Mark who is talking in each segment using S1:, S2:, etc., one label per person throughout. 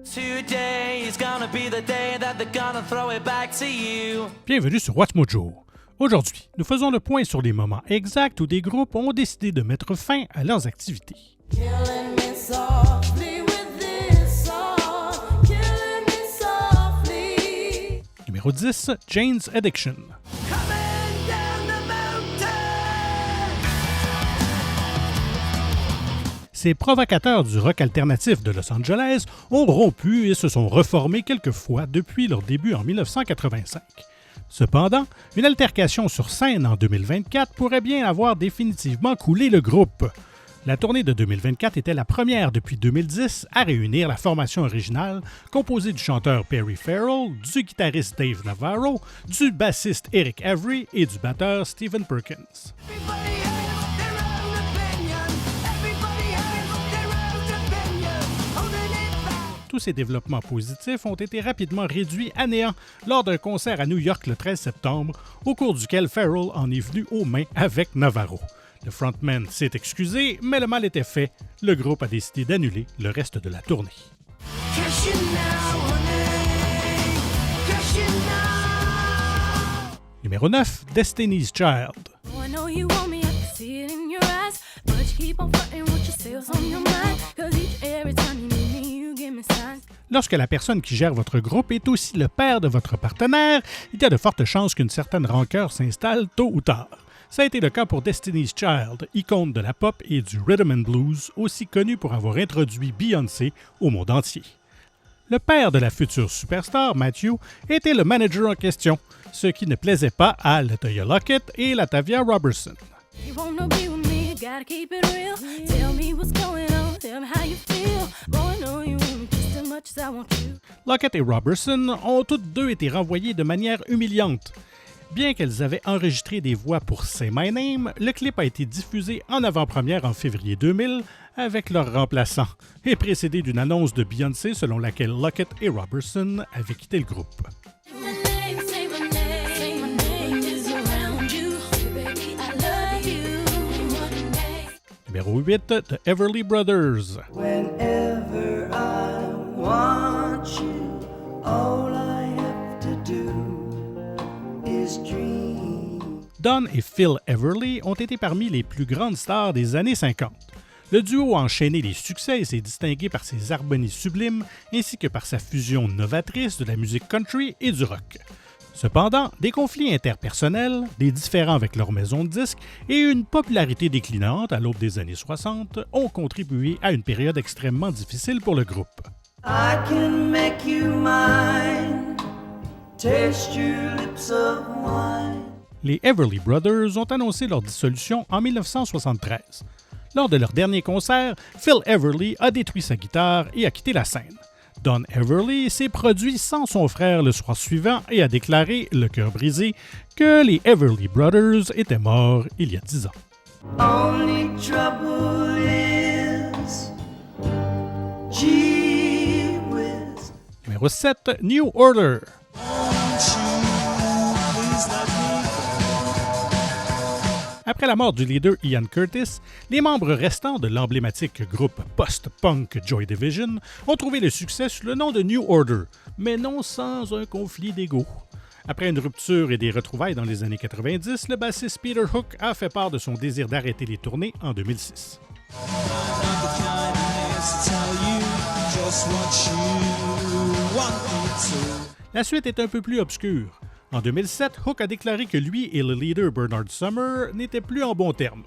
S1: Today is gonna be the day that they're gonna throw it back to you.
S2: Bienvenue sur What's Mojo. Aujourd'hui, nous faisons le point sur les moments exacts où des groupes ont décidé de mettre fin à leurs activités.
S3: Killing me softly with this song, killing me softly.
S2: Numéro 10, Jane's Addiction.
S1: Coming down the mountain.
S2: Ces provocateurs du rock alternatif de Los Angeles ont rompu et se sont reformés quelques fois depuis leur début en 1985. Cependant, une altercation sur scène en 2024 pourrait bien avoir définitivement coulé le groupe. La tournée de 2024 était la première depuis 2010 à réunir la formation originale composée du chanteur Perry Farrell, du guitariste Dave Navarro, du bassiste Eric Avery et du batteur Stephen Perkins.
S1: Everybody has their own opinion. Everybody has their own opinion. Holding it back.
S2: Tous ces développements positifs ont été rapidement réduits à néant lors d'un concert à New York le 13 septembre, au cours duquel Farrell en est venu aux mains avec Navarro. Le frontman s'est excusé, mais le mal était fait. Le groupe a décidé d'annuler le reste de la tournée.
S1: Kiss you now, honey. Kiss you now.
S2: Numéro 9, Destiny's Child.
S3: Oh, I know you want me, I can see it in your eyes, but you keep on fronting what you say was on your mind, 'cause every time you need me, you give me signs.
S2: Lorsque la personne qui gère votre groupe est aussi le père de votre partenaire, il y a de fortes chances qu'une certaine rancœur s'installe tôt ou tard. Ça a été le cas pour Destiny's Child, icône de la pop et du rhythm and blues, aussi connu pour avoir introduit Beyoncé au monde entier. Le père de la future superstar, Matthew, était le manager en question, ce qui ne plaisait pas à LaToya Luckett et Latavia Robertson.
S3: You wanna be with me, you gotta keep it real. Tell me what's going on, tell me how you feel. Boy, I know you want me just as much as I want you.
S2: Luckett et Robertson ont toutes deux été renvoyées de manière humiliante. Bien qu'elles avaient enregistré des voix pour Say My Name, le clip a été diffusé en avant-première en février 2000 avec leur remplaçant et précédé d'une annonce de Beyoncé selon laquelle Luckett et Robertson avaient quitté le groupe.
S3: Say my name, say my name is around you. Baby, I love you. One day.
S2: Numéro 8, The Everly Brothers.
S4: Whenever I want you, all I have to do is dream.
S2: Don et Phil Everly ont été parmi les plus grandes stars des années 50. Le duo a enchaîné les succès et s'est distingué par ses harmonies sublimes ainsi que par sa fusion novatrice de la musique country et du rock. Cependant, des conflits interpersonnels, des différends avec leur maison de disques et une popularité déclinante à l'aube des années 60 ont contribué à une période extrêmement difficile pour le groupe.
S4: I can make you mine, taste your lips of wine.
S2: Les Everly Brothers ont annoncé leur dissolution en 1973. Lors de leur dernier concert, Phil Everly a détruit sa guitare et a quitté la scène. Don Everly s'est produit sans son frère le soir suivant et a déclaré, le cœur brisé, que les Everly Brothers étaient morts il y a 10 ans.
S4: Only trouble is, gee whiz.
S2: Numéro 7, New Order. Après la mort du leader Ian Curtis, les membres restants de l'emblématique groupe post-punk Joy Division ont trouvé le succès sous le nom de New Order, mais non sans un conflit d'ego. Après une rupture et des retrouvailles dans les années 90, le bassiste Peter Hook a fait part de son désir d'arrêter les tournées en 2006. La suite est un peu plus obscure. En 2007, Hook a déclaré que lui et le leader Bernard Summer n'étaient plus en bons termes.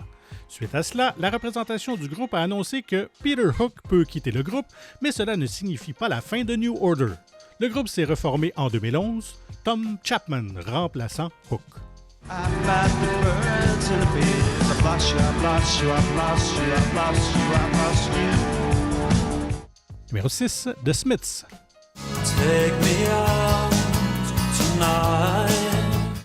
S2: Suite à cela, la représentation du groupe a annoncé que Peter Hook peut quitter le groupe, mais cela ne signifie pas la fin de New Order. Le groupe s'est reformé en 2011, Tom Chapman remplaçant Hook. Numéro 6, The Smiths.
S1: Take me out tonight.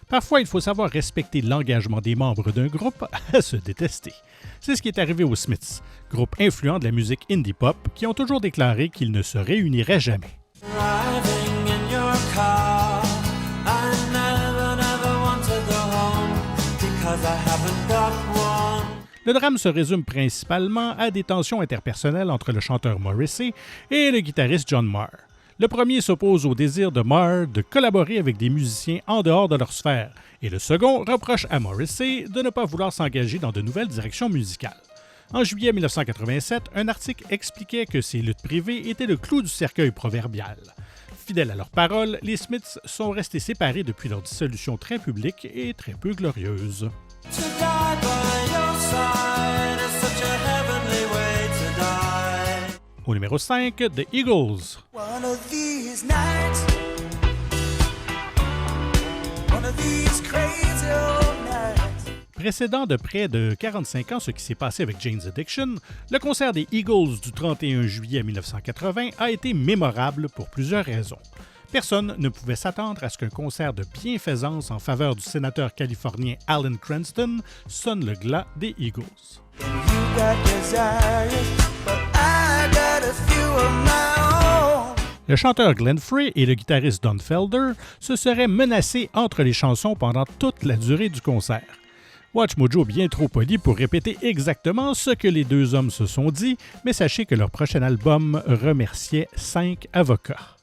S2: Parfois, il faut savoir respecter l'engagement des membres d'un groupe à se détester. C'est ce qui est arrivé aux Smiths, groupe influent de la musique indie pop, qui ont toujours déclaré qu'ils ne se réuniraient jamais.
S1: Driving in your car, I never wanted to go home because I haven't got one.
S2: Le drame se résume principalement à des tensions interpersonnelles entre le chanteur Morrissey et le guitariste John Marr. Le premier s'oppose au désir de Marr de collaborer avec des musiciens en dehors de leur sphère, et le second reproche à Morrissey de ne pas vouloir s'engager dans de nouvelles directions musicales. En juillet 1987, un article expliquait que ces luttes privées étaient le clou du cercueil proverbial. Fidèles à leurs paroles, les Smiths sont restés séparés depuis leur dissolution très publique et très peu glorieuse.
S4: To die by your side is such a heavenly way to die.
S2: Au numéro 5, The Eagles.
S4: One of these nights, one of these crazy old nights.
S2: Précédant de près de 45 ans ce qui s'est passé avec Jane's Addiction, le concert des Eagles du 31 juillet 1980 a été mémorable pour plusieurs raisons. Personne ne pouvait s'attendre à ce qu'un concert de bienfaisance en faveur du sénateur californien Alan Cranston sonne le glas des Eagles.
S4: You got desires, but I got a few of my own.
S2: Le chanteur Glenn Frey et le guitariste Don Felder se seraient menacés entre les chansons pendant toute la durée du concert. Watch Mojo bien trop poli pour répéter exactement ce que les deux hommes se sont dit, mais sachez que leur prochain album remerciait 5 avocats.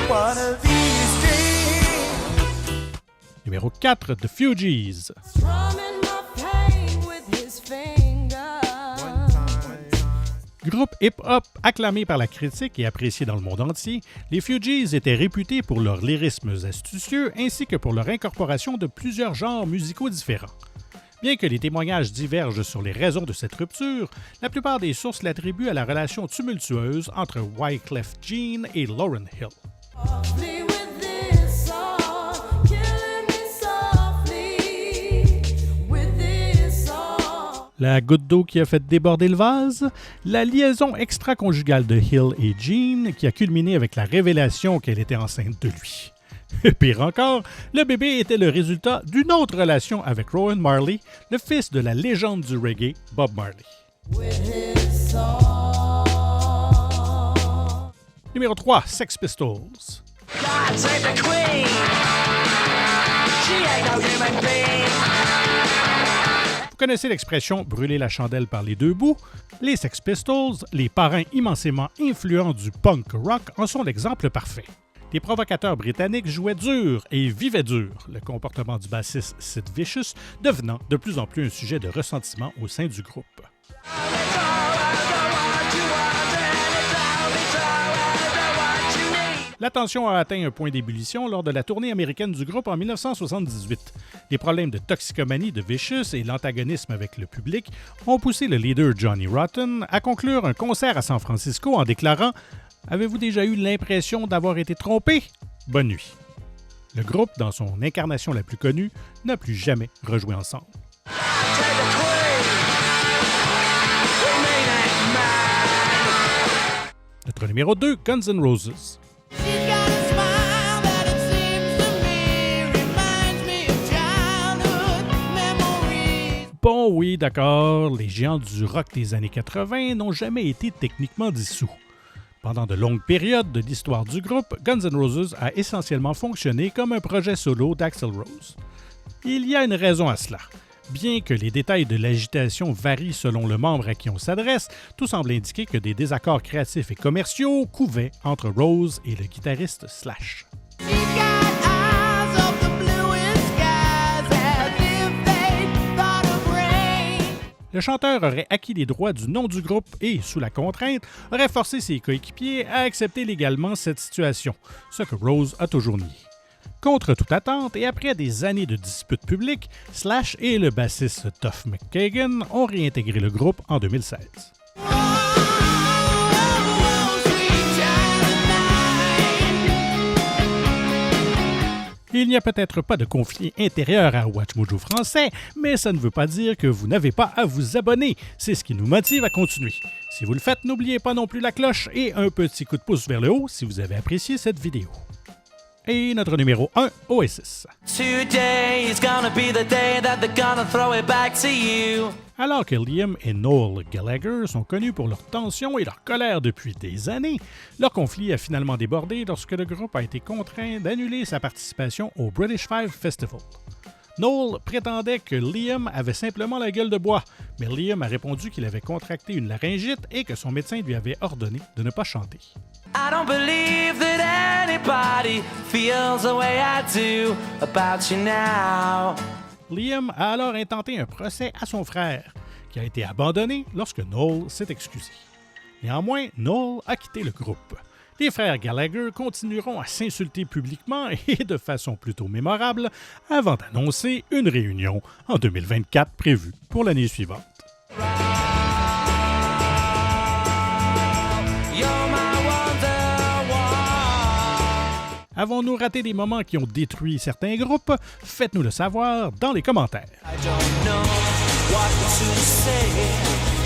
S4: One of these dreams.
S2: Numéro 4, The Fugees.
S3: Strumming my pain with his fingers.
S2: Groupe hip-hop acclamé par la critique et apprécié dans le monde entier, les Fugees étaient réputés pour leurs lyrismes astucieux ainsi que pour leur incorporation de plusieurs genres musicaux différents. Bien que les témoignages divergent sur les raisons de cette rupture, la plupart des sources l'attribuent à la relation tumultueuse entre Wyclef Jean et Lauryn Hill.
S3: Softly with this song, killing me softly with this song.
S2: La goutte d'eau qui a fait déborder le vase, la liaison extra-conjugale de Hill et Jean qui a culminé avec la révélation qu'elle était enceinte de lui. Pire encore, le bébé était le résultat d'une autre relation avec Rowan Marley, le fils de la légende du reggae Bob Marley.
S3: With his song.
S2: Numéro 3, Sex Pistols.
S4: God save the queen. She ain't no human being.
S2: Vous connaissez l'expression « brûler la chandelle par les deux bouts ». Les Sex Pistols, les parrains immensément influents du punk rock, en sont l'exemple parfait. Les provocateurs britanniques jouaient dur et vivaient dur, le comportement du bassiste Sid Vicious devenant de plus en plus un sujet de ressentiment au sein du groupe. La tension a atteint un point d'ébullition lors de la tournée américaine du groupe en 1978. Les problèmes de toxicomanie de Vicious et l'antagonisme avec le public ont poussé le leader Johnny Rotten à conclure un concert à San Francisco en déclarant « Avez-vous déjà eu l'impression d'avoir été trompé? Bonne nuit ». Le groupe, dans son incarnation la plus connue, n'a plus jamais rejoué ensemble. Notre numéro 2, Guns N' Roses.
S3: She's got a smile that it seems to me reminds me of childhood memories.
S2: Bon, oui, d'accord, les géants du rock des années 80 n'ont jamais été techniquement dissous. Pendant de longues périodes de l'histoire du groupe, Guns N' Roses a essentiellement fonctionné comme un projet solo d'Axl Rose. Il y a une raison à cela. Bien que les détails de l'agitation varient selon le membre à qui on s'adresse, tout semble indiquer que des désaccords créatifs et commerciaux couvaient entre Rose et le guitariste Slash.
S3: She's got eyes of the bluest skies as if they thought of rain.
S2: Le chanteur aurait acquis les droits du nom du groupe et, sous la contrainte, aurait forcé ses coéquipiers à accepter légalement cette situation, ce que Rose a toujours nié. Contre toute attente et après des années de disputes publiques, Slash et le bassiste Duff McKagan ont réintégré le groupe en 2016.
S3: Oh, sweet child of mine.
S2: Il n'y a peut-être pas de conflit intérieur à Watch Mojo français, mais ça ne veut pas dire que vous n'avez pas à vous abonner. C'est ce qui nous motive à continuer. Si vous le faites, n'oubliez pas non plus la cloche et un petit coup de pouce vers le haut si vous avez apprécié cette vidéo. Et notre numéro 1, Oasis.
S4: Today is gonna be the day that they're gonna throw it back to you.
S2: Alors que Liam et Noel Gallagher sont connus pour leur tension et leur colère depuis des années, leur conflit a finalement débordé lorsque le groupe a été contraint d'annuler sa participation au British Five Festival. Noel prétendait que Liam avait simplement la gueule de bois, mais Liam a répondu qu'il avait contracté une laryngite et que son médecin lui avait ordonné de ne pas chanter.
S5: I don't believe that anybody feels the way I do about you now.
S2: Liam a alors intenté un procès à son frère, qui a été abandonné lorsque Noel s'est excusé. Néanmoins, Noel a quitté le groupe. Les frères Gallagher continueront à s'insulter publiquement et de façon plutôt mémorable avant d'annoncer une réunion en 2024 prévue pour l'année suivante. Avons-nous raté des moments qui ont détruit certains groupes? Faites-nous le savoir dans les commentaires.
S5: I don't know what to say.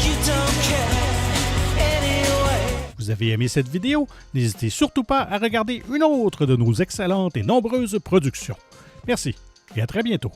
S5: You don't care anyway.
S2: Vous avez aimé cette vidéo? N'hésitez surtout pas à regarder une autre de nos excellentes et nombreuses productions. Merci et à très bientôt.